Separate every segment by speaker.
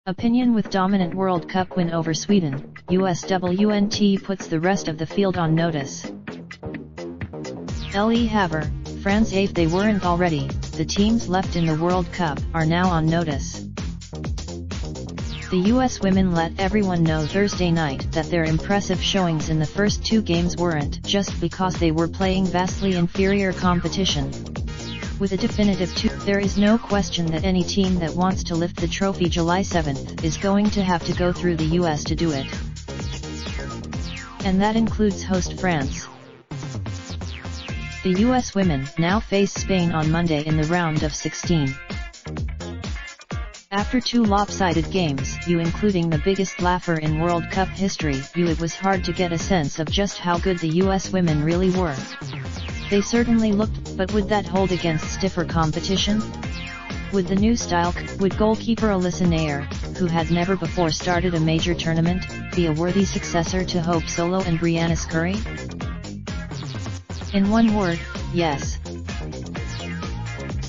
Speaker 1: Opinion with dominant World Cup win over Sweden, USWNT puts the rest of the field on notice. Le Havre, France. If they weren't already, the teams left in the World Cup are now on notice. The US women let everyone know Thursday night that their impressive showings in the first two games weren't just because they were playing vastly inferior competition. With a definitive 2, there is no question that any team that wants to lift the trophy July 7th is going to have to go through the US to do it. And that includes host France. The US women now face Spain on Monday in the round of 16. After two lopsided games, including the biggest laugher in World Cup history, it was hard to get a sense of just how good the US women really were. They certainly looked, but would that hold against stiffer competition? Would the new style, would goalkeeper Alyssa Nair, who had never before started a major tournament, be a worthy successor to Hope Solo and Brianna Scurry? In one word, yes.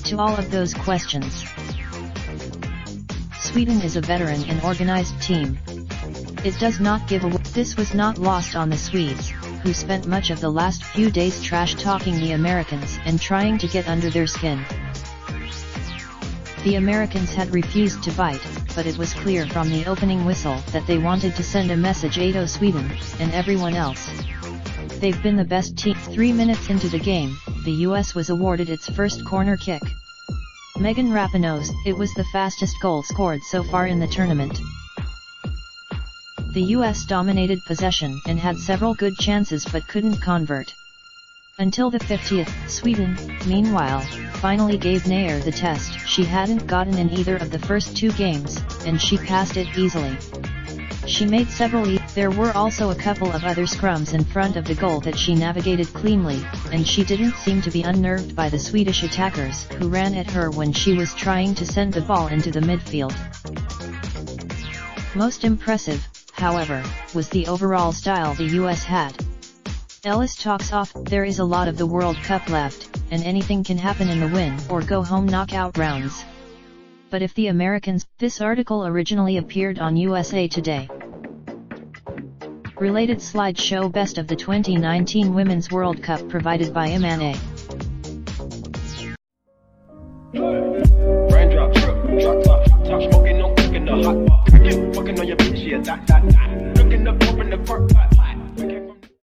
Speaker 1: To all of those questions. Sweden is a veteran and organized team. It does not give away. This was not lost on the Swedes, who spent much of the last few days trash-talking the Americans and trying to get under their skin. The Americans had refused to bite, but it was clear from the opening whistle that they wanted to send a message to Sweden, and everyone else. They've been the best team. 3 minutes into the game, the US was awarded its first corner kick. Megan Rapinoe's, it was the fastest goal scored so far in the tournament. The US dominated possession and had several good chances but couldn't convert. Until the 50th, Sweden, meanwhile, finally gave Nair the test she hadn't gotten in either of the first two games, and she passed it easily. She made several there were also a couple of other scrums in front of the goal that she navigated cleanly, and she didn't seem to be unnerved by the Swedish attackers who ran at her when she was trying to send the ball into the midfield. Most impressive, however, was the overall style the US had. Ellis talks off, there is a lot of the World Cup left, and anything can happen in the win or go home knockout rounds. But if the Americans, this article originally appeared on USA Today. Related slideshow Best of the 2019 Women's World Cup provided by Imane.